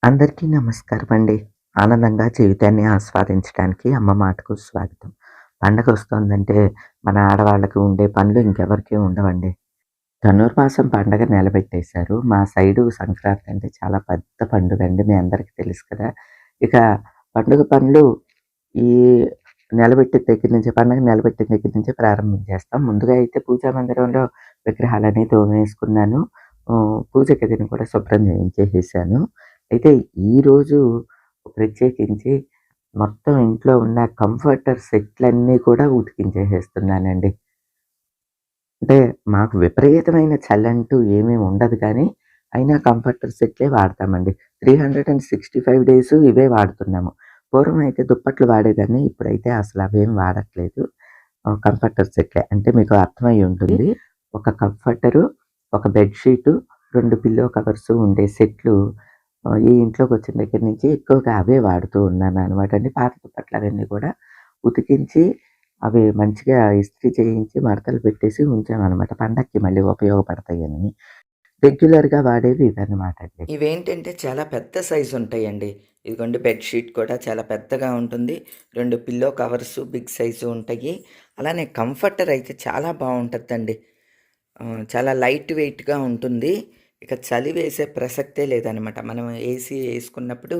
అందరికీ నమస్కారం అండి. ఆనందంగా జీవితాన్ని ఆస్వాదించడానికి అమ్మ మాటకు స్వాగతం. పండగొస్తోందంటే మన ఆడవాళ్ళకి ఉండే పనులు ఇంకెవరికీ ఉండవండి. ధనుర్మాసం పండగ నిలబెట్టేశారు. మా సైడు సంక్రాంతి అంటే చాలా పెద్ద పండుగండి. మీ అందరికీ తెలుసు కదా! ఇక పండుగ పనులు ఈ పండగ నిలబెట్టిన దగ్గర నుంచే ప్రారంభించేస్తాం. ముందుగా అయితే పూజా మందిరంలో విగ్రహాలన్నీ తోమేసుకున్నాను. పూజ గదిని కూడా శుభ్రం చేయించేసేసాను. అయితే ఈరోజు ప్రత్యేకించి మొత్తం ఇంట్లో ఉన్న కంఫర్టర్ సెట్‌లన్నీ కూడా ఉతికించేసేస్తున్నానండి. అంటే మాకు విపరీతమైన చలంటూ ఏమీ ఉండదు కానీ, అయినా కంఫర్టర్ సెట్లే వాడతామండి. 365 డేసు ఇవే వాడుతున్నాము. పూర్వం అయితే దుప్పట్లు వాడేదాన్ని. ఇప్పుడైతే అసలు అవేం వాడట్లేదు. కంఫర్టర్ సెట్లే. అంటే మీకు అర్థమై ఉంటుంది. ఒక కంఫర్టరు, ఒక బెడ్ షీటు, 2 పిల్లో కవర్సు ఉండే సెట్లు ఈ ఇంట్లోకొచ్చిన దగ్గర నుంచి ఎక్కువగా అవే వాడుతూ ఉన్నాననమాట అండి. పాత దుప్పట్లవన్నీ కూడా ఉతికించి అవి మంచిగా ఇస్త్రీ చేయించి మడతలు పెట్టేసి ఉంచామనమాట. పండక్కి మళ్ళీ ఉపయోగపడతాయని. రెగ్యులర్‌గా వాడేవి ఇవన్నమాట అండి. ఇవేంటంటే చాలా పెద్ద సైజు ఉంటాయండి. ఇదిగోండి బెడ్‌షీట్ కూడా చాలా పెద్దగా ఉంటుంది. 2 పిల్లో కవర్సు బిగ్ సైజు ఉంటాయి. అలానే కంఫర్టర్ అయితే చాలా బావుంటదండి. చాలా లైట్ వెయిట్‌గా ఉంటుంది. ఇక చలి వేసే ప్రసక్తే లేదనమాట. మనం ఏసీ ఏసుకున్నప్పుడు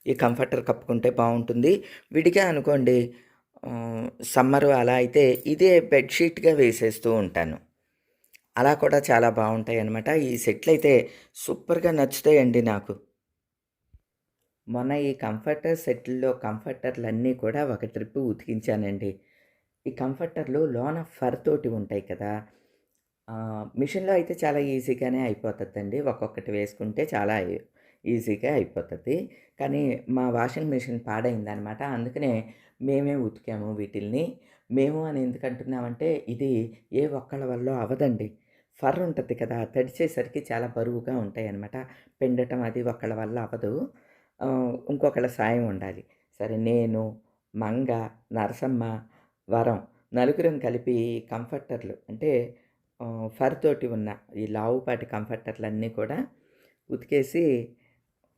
ఈ కంఫర్టర్ కప్పుకుంటే బావుంటుంది. విడిగా అనుకోండి సమ్మరు అలా అయితే ఇదే బెడ్‌షీట్‌గా వేసేస్తూ ఉంటాను. అలా కూడా చాలా బావుంటాయనమాట. ఈ సెట్‌లయితే సూపర్‌గా నచ్చుతాయండి నాకు. మొన్న ఈ కంఫర్టర్ సెట్‌ల్లో కంఫర్టర్‌లన్నీ కూడా ఒక ట్రిప్ ఉతికించానండి. ఈ కంఫర్టర్‌లు లోన ఫర్ తోటి ఉంటాయి కదా! మిషన్‌లో అయితే చాలా ఈజీగానే అయిపోతదండి. ఒక్కొక్కటి వేసుకుంటే చాలా ఈజీగా అయిపోతది. కానీ మా వాషింగ్ మిషన్ పాడైందనమాట. అందుకనే మేమే ఉతికాము వీటిల్ని. మేము అని ఎందుకంటున్నామంటే ఇది ఏ ఒక్కళ్ళ వల్లో అవ్వదండి. ఫర్ ఉంటది కదా! తడిచేసరికి చాలా బరువుగా ఉంటాయనమాట. పిండటం అది ఒకళ్ళ వల్ల అవ్వదు. ఇంకొకళ్ళ సాయం ఉండాలి. సరే నేను, మంగ, నరసమ్మ, వరం నలుగురం కలిపి కంఫర్టర్లు అంటే ఫర్ తోటి ఉన్న ఈ లావుపాటి కంఫర్టర్లన్నీ కూడా ఉతికేసి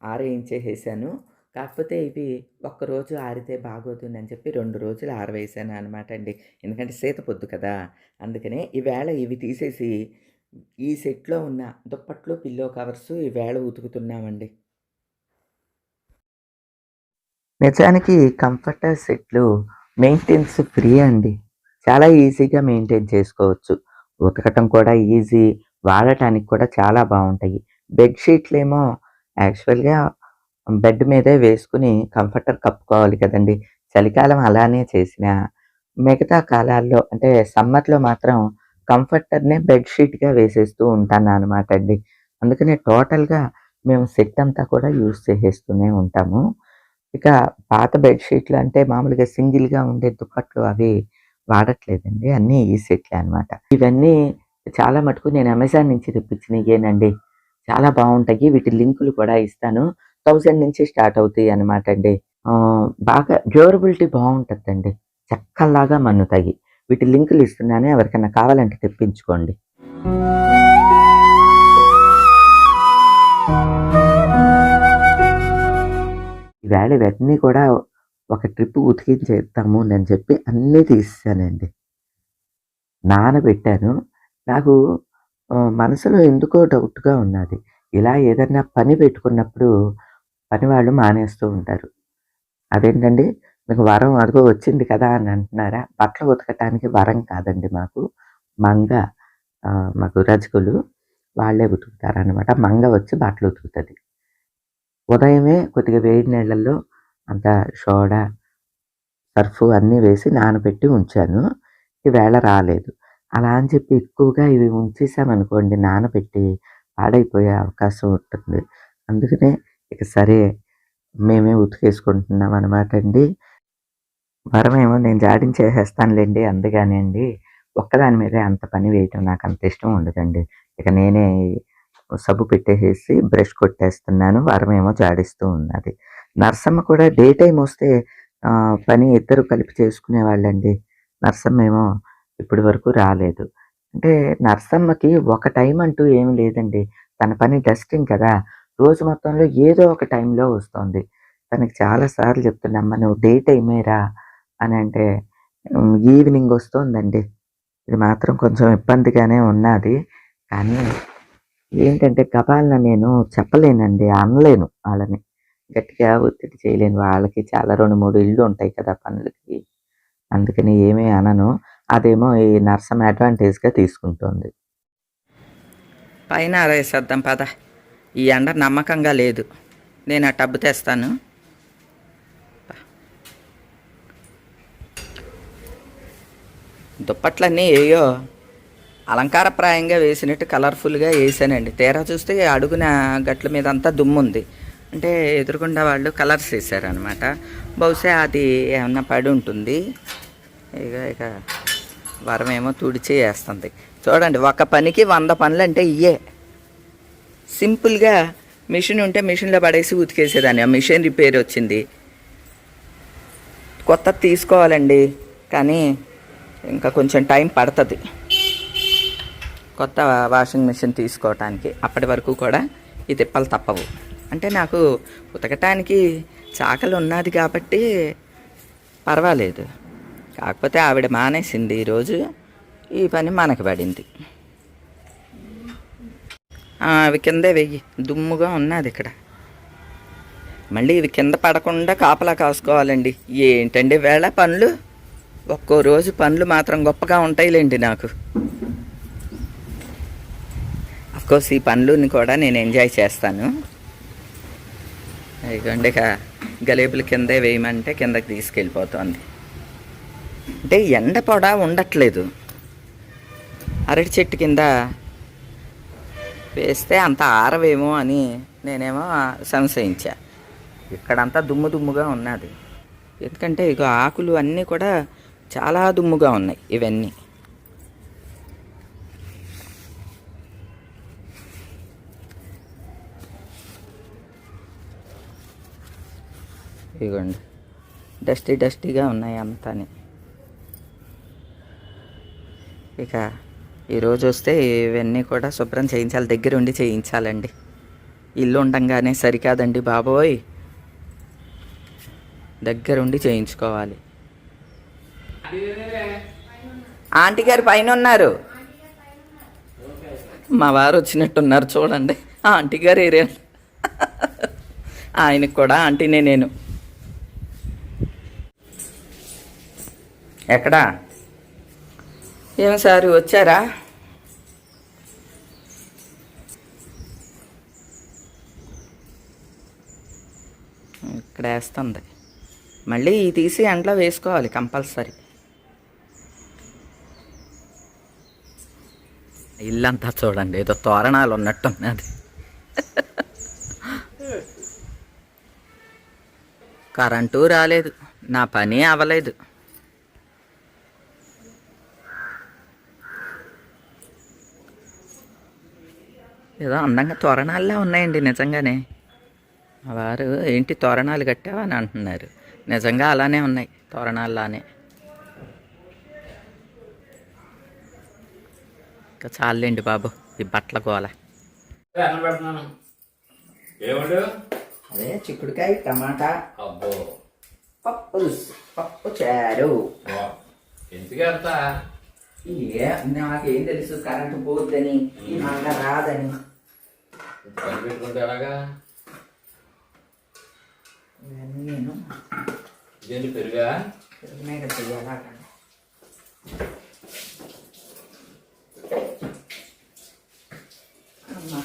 ఆరేయించేసేసాను. కాకపోతే ఇవి ఒక్కరోజు ఆరితే బాగోదునని చెప్పి 2 రోజులు ఆరవేశాను అనమాట అండి. ఎందుకంటే శీత పొద్దు కదా! అందుకనే ఈవేళ ఇవి తీసేసి ఈ సెట్‌లో ఉన్న దుప్పట్లు, పిల్లో కవర్సు ఈవేళ ఉతుకుతున్నామండి. నిజానికి కంఫర్టర్ సెట్‌లు మెయింటెనెన్స్ ఫ్రీ అండి. చాలా ఈజీగా మెయింటైన్ చేసుకోవచ్చు. ఉతకటం కూడా ఈజీ. వాడటానికి కూడా చాలా బావుంటాయి. బెడ్ షీట్‌లేమో యాక్చువల్‌గా బెడ్ మీదే వేసుకొని కంఫర్టర్ కప్పుకోవాలి కదండీ! చలికాలం అలానే చేసినా, మిగతా కాలాల్లో అంటే సమ్మర్‌లో మాత్రం కంఫర్టర్‌నే బెడ్ షీట్‌గా వేసేస్తూ ఉంటాననమాట అండి. అందుకనే టోటల్‌గా మేము సెట్ అంతా కూడా యూజ్ చేసేస్తూనే ఉంటాము. ఇక పాత బెడ్ షీట్లు అంటే మామూలుగా సింగిల్‌గా ఉండే దుప్పట్లు అవి వాడట్లేదండి. అన్నీ ఈ సెట్లే అనమాట. ఇవన్నీ చాలా మటుకు నేను అమెజాన్ నుంచి తెప్పించినయేనండి. చాలా బావుంటాయి. వీటి లింకులు కూడా ఇస్తాను. 1000 నుంచి స్టార్ట్ అవుతాయి అనమాట అండి. బాగా డ్యూరబిలిటీ బావుంటదండి. చెక్కల్లాగా మన్నుతాయి. వీటి లింకులు ఇస్తున్నాను. ఎవరికైనా కావాలంటే తెప్పించుకోండి. ఈవేళ ఇవన్నీ కూడా ఒక ట్రిప్ ఉతికించేద్దాము అని చెప్పి అన్నీ తీసేసానండి. నానబెట్టాను. నాకు మనసులో ఎందుకో డౌట్‌గా ఉన్నది. ఇలా ఏదన్నా పని పెట్టుకున్నప్పుడు పనివాళ్ళు మానేస్తూ ఉంటారు. అదేంటండి మీకు వరం అదిగో వచ్చింది కదా అని అంటున్నారా? బట్టలు ఉతకటానికి వరం కాదండి మాకు. మంగ మాకు రజకులు వాళ్ళే ఉతుకుతారనమాట. మంగ వచ్చి బట్టలు ఉతుకుతది. ఉదయమే కొద్దిగా వేడి నీళ్ళల్లో అంతా సోడా, సర్ఫు అన్నీ వేసి నానబెట్టి ఉంచాను. ఈవేళ రాలేదు. అలా అని చెప్పి ఎక్కువగా ఇవి ఉంచేసామనుకోండి నానబెట్టి పాడైపోయే అవకాశం ఉంటుంది. అందుకనే ఇక సరే మేమే ఉతికేసుకుంటున్నామనమాట అండి. వరమేమో నేను జాడించేసేస్తానులెండి అందగానండి. ఒక్కదాని మీదే అంత పని వేయటం నాకంత ఇష్టం ఉండదండి. ఇక నేనే సబ్బు పెట్టేసేసి బ్రష్ కొట్టేస్తున్నాను. వరమేమో జాడిస్తూ ఉన్నది. నర్సమ్మ కూడా డే టైమ్ వస్తే పని ఇద్దరు కలిపి చేసుకునేవాళ్ళండి. నర్సమ్మేమో ఇప్పటి వరకు రాలేదు. అంటే నర్సమ్మకి ఒక టైం అంటూ ఏమి లేదండి. తన పని డస్టింగ్ కదా! రోజు మొత్తంలో ఏదో ఒక టైంలో వస్తోంది. తనకి చాలా సార్లు చెప్తున్నా, "అమ్మ నువ్వు డే టైమే రా" అనంటే ఈవినింగ్ వస్తోందండి. ఇది మాత్రం కొంచెం ఇబ్బందిగానే ఉన్నాది. కానీ ఏంటంటే గబాలన నేను చెప్పలేనండి. అనలేను ఆళ్ళని. గట్టిగా ఒత్తిడి చేయలేను. వాళ్ళకి చాలా 2, 3 ఇళ్ళు ఉంటాయి కదా పనులకి. అందుకని ఏమీ అనను. అదేమో ఈ నర్సమ్మ అడ్వాంటేజ్‌గా తీసుకుంటోంది. పైన ఆరేసేద్దాం పద. ఈ ఎండ నమ్మకంగా లేదు. నేను ఆ టబ్బు తెస్తాను. దుప్పట్లన్నీ ఏయో అలంకారప్రాయంగా వేసినట్టు కలర్ఫుల్గా వేసానండి. తీరా చూస్తే అడుగున గట్ల మీద అంతా దుమ్ముంది. అంటే ఎదురుగుండా వాళ్ళు కలర్స్ వేసారనమాట. బహుశా అది ఏమన్నా పడి ఉంటుంది. ఇక వరమేమో తుడిచి వేస్తుంది. చూడండి, ఒక పనికి 100 పనులు అంటే ఇయే. సింపుల్గా మిషన్ ఉంటే మిషన్లో పడేసి ఉతికేసేదాన్ని. ఆ మిషన్ రిపేర్ వచ్చింది, కొత్తది తీసుకోవాలండి. కానీ ఇంకా కొంచెం టైం పడుతుంది కొత్త వాషింగ్ మిషన్ తీసుకోవటానికి. అప్పటి వరకు కూడా ఈ తిప్పలు తప్పవు. అంటే నాకు ఉతకటానికి చాకలి ఉన్నది కాబట్టి పర్వాలేదు. కాకపోతే ఆవిడ మానేసింది ఈరోజు. ఈ పని మనకి పడింది. అవి కిందే వెయ్యి, దుమ్ముగా ఉన్నది ఇక్కడ. మళ్ళీ ఇవి కింద పడకుండా కాపలా కాసుకోవాలండి. ఏంటండి వేళ పనులు, ఒక్కో రోజు పనులు మాత్రం గొప్పగా ఉంటాయిలేండి నాకు. అఫ్కోర్స్ ఈ పనులని కూడా నేను ఎంజాయ్ చేస్తాను. ఇదిగోండి గలేబులు కిందే వేయమంటే కిందకి తీసుకెళ్ళిపోతుంది. అంటే ఎండ పొడ ఉండట్లేదు. అరటి చెట్టు కింద వేస్తే అంత ఆరవేమో అని నేనేమో సంశయించా. ఇక్కడంతా దుమ్ము దుమ్ముగా ఉన్నది. ఎందుకంటే ఇక ఆకులు అన్నీ కూడా చాలా దుమ్ముగా ఉన్నాయి ఇవన్నీ. ఇదిగోండి డస్టీగా ఉన్నాయి అంతాని. ఇక ఈరోజు వస్తే ఇవన్నీ కూడా శుభ్రం చేయించాలి, దగ్గరుండి చేయించాలండి. ఇల్లు ఉండంగానే సరికాదండి బాబోయ్, దగ్గరుండి చేయించుకోవాలి. ఆంటీ గారు పైన ఉన్నారు. మా వారు వచ్చినట్టున్నారు చూడండి. ఆంటీ గారు ఏరియా ఆయనకు కూడా ఆంటీనే నేను. ఎక్కడా ఏం సారు వచ్చారా? ఇక్కడ వేస్తుంది. మళ్ళీ తీసి ఎండలో వేసుకోవాలి కంపల్సరీ. ఇల్లంతా చూడండి ఏదో తోరణాలు ఉన్నట్టున్నది. కరెంటు రాలేదు, నా పని అవ్వలేదు. ఏదో అందంగా తోరణాల్లో ఉన్నాయండి నిజంగానే. మా వారు ఏంటి తోరణాలు కట్టావా అని అంటున్నారు. నిజంగా అలానే ఉన్నాయి, తోరణాల్లానే. ఇంకా చాలండి బాబు ఈ బట్టల గోల. అదే చిక్కుడుకాయ టమాటా పప్పు చారు. నాకేం తెలుసు కరెంటు పోద్దని, ఈ మంట రాదని. నేను పెరుగా చెయ్యాలా? అమ్మా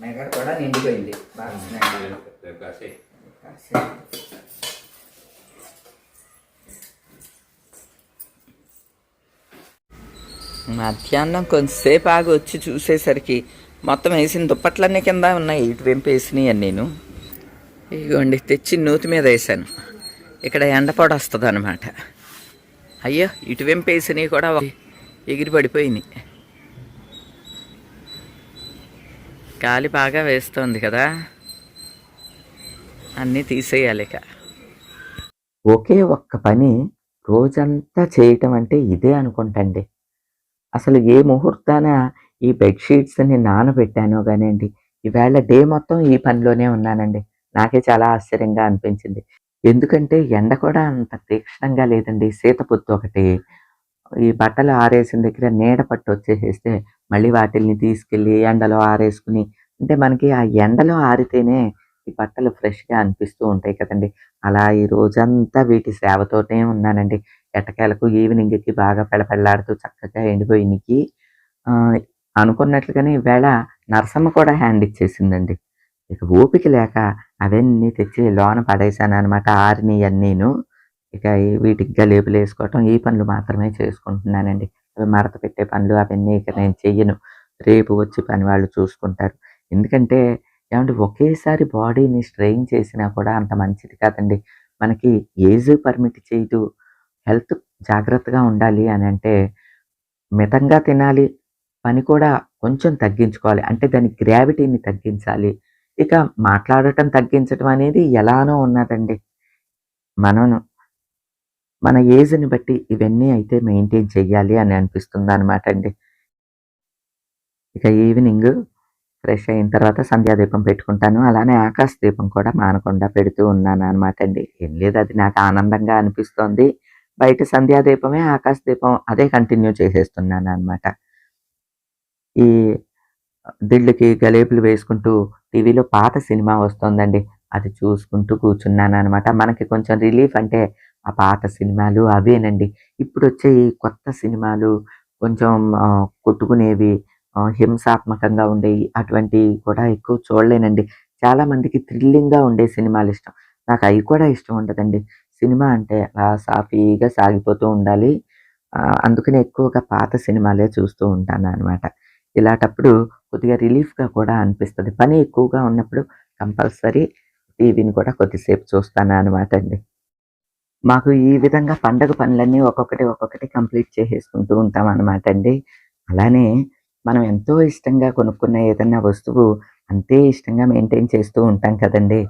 మెగర్ కూడా నిండిపోయింది బాగా. మధ్యాహ్నం కొంచెంసేపు ఆగి వచ్చి చూసేసరికి మొత్తం వేసిన దుప్పట్లన్నీ కింద ఉన్నాయి. ఇటు వెంపు వేసినాయి నేను. ఇదిగోండి తెచ్చి నూతి మీద వేసాను. ఇక్కడ ఎండపొడ వస్తుంది అనమాట. అయ్యో ఇటు వెంపు వేసినవి కూడా ఎగిరి పడిపోయినాయి. గాలి బాగా వేస్తుంది కదా, అన్నీ తీసేయాలి ఇక. ఒకే ఒక్క పని రోజంతా చేయటం అంటే ఇదే అనుకుంటండి. అసలు ఏ ముహూర్తాన ఈ బెడ్‌షీట్స్‌ని నానబెట్టానో గానియండి, ఈవేళ డే మొత్తం ఈ పనిలోనే ఉన్నానండి. నాకే చాలా ఆశ్చర్యంగా అనిపించింది. ఎందుకంటే ఎండ కూడా అంత తీక్షణంగా లేదండి. సీత పొద్దొకటి. ఈ బట్టలు ఆరేసిన దగ్గర నీడ పట్టొచ్చేసేస్తే, మళ్ళీ వాటిల్ని తీసుకెళ్ళి ఎండలో ఆరేసుకొని అంటే మనకి ఆ ఎండలో ఆరితేనే ఈ బట్టలు ఫ్రెష్‌గా అనిపిస్తూ ఉంటాయి కదండీ! అలా ఈ రోజంతా వీటి సేవతోనే ఉన్నానండి. ఎట్టకేలకు ఈవినింగ్‌కి బాగా పెళపెళలాడుతూ చక్కగా ఎండిపోయినియి. ఆహ్, అనుకున్నట్లుగానే ఈవేళ నరసమ్మ కూడా హ్యాండ్ ఇచ్చేసిందండి. ఇక ఓపిక లేక అవన్నీ తెచ్చి లోన పడేశాననమాట ఆరినియన్నీను. ఇక వీటికి గలేబులేసుకోవటం ఈ పనులు మాత్రమే చేసుకుంటున్నానండి. అవి మడత పెట్టే పనులు అవన్నీ ఇక నేను చెయ్యను. రేపు వచ్చి పనివాళ్ళు చూసుకుంటారు. ఎందుకంటే ఏవండీ ఒకేసారి బాడీని స్ట్రెయిన్ చేసినా కూడా అంత మంచిది కాదండి. మనకి ఏజ్ పర్మిట్ చేయదు. హెల్త్ జాగ్రత్తగా ఉండాలి అనంటే మితంగా తినాలి. పని కూడా కొంచెం తగ్గించుకోవాలి. అంటే దాని గ్రావిటీని తగ్గించాలి. ఇక మాట్లాడటం తగ్గించటం అనేది ఎలానో ఉన్నదండి. మనం మన ఏజ్‌ని బట్టి ఇవన్నీ అయితే మెయింటైన్ చెయ్యాలి అని అనిపిస్తుందనమాట అండి. ఇక ఈవినింగ్ ఫ్రెష్ అయిన తర్వాత సంధ్యాదీపం పెట్టుకుంటాను. అలానే ఆకాశ దీపం కూడా మానకుండా పెడుతూ ఉన్నాననమాట అండి. ఏం లేదు అది నాకు ఆనందంగా అనిపిస్తోంది. బయట సంధ్యాదీపమే, ఆకాశ దీపం అదే కంటిన్యూ చేసేస్తున్నాననమాట. ఈ దిళ్ళకి గలేబులు వేసుకుంటూ టీవీలో పాత సినిమా వస్తోందండి. అది చూసుకుంటూ కూర్చున్నాననమాట. మనకి కొంచెం రిలీఫ్ అంటే ఆ పాత సినిమాలు అవేనండి. ఇప్పుడొచ్చే ఈ కొత్త సినిమాలు కొంచెం కొట్టుకునేవి, హింసాత్మకంగా ఉండేయి అటువంటివి కూడా ఎక్కువ చూడలేనండి. చాలామందికి థ్రిల్లింగ్‌గా ఉండే సినిమాలిష్టం. నాకయి కూడా ఇష్టం ఉండదండి. సినిమా అంటే అలా సాఫీగా సాగిపోతూ ఉండాలి. అందుకనే ఎక్కువగా పాత సినిమాలే చూస్తూ ఉంటాననమాట. ఇలాటప్పుడు కొద్దిగా రిలీఫ్‌గా కూడా అనిపిస్తది. పని ఎక్కువగా ఉన్నప్పుడు కంపల్సరీ టీవీని కూడా కొద్దిసేపు చూస్తాననమాట అండి. మాకు ఈ విధంగా పండగ పనులన్నీ ఒక్కొక్కటి కంప్లీట్ చేసేసుకుంటూ ఉంటామనమాట అండి. అలానే మనం ఎంతో ఇష్టంగా కొనుక్కున్న ఏదన్నా వస్తువు అంతే ఇష్టంగా మెయింటైన్ చేస్తూ ఉంటాం కదండీ!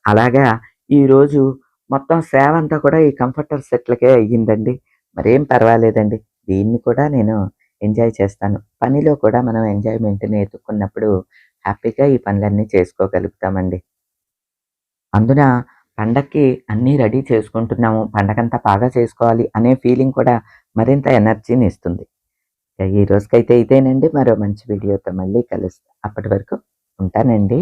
అలాగా ఈరోజు మొత్తం సేవంతా కూడా ఈ కంఫర్టర్ సెట్‌లకే అయ్యిందండి. మరేం పర్వాలేదండి. దీన్ని కూడా నేను ఎంజాయ్ చేస్తాను. పనిలో కూడా మనం ఎంజాయ్‌మెంట్‌ని ఎతుక్కున్నప్పుడు హ్యాపీగా ఈ పనులన్నీ చేసుకోగలుగుతామండి. అందున పండక్కి అన్నీ రెడీ చేసుకుంటున్నాము. పండగంతా బాగా చేసుకోవాలి అనే ఫీలింగ్ కూడా మరింత ఎనర్జీనిస్తుంది. ఈ రోజుకైతే ఇదేనండి. మరో మంచి వీడియోతో మళ్ళీ కలుస్తా. అప్పటి వరకు ఉంటానండి.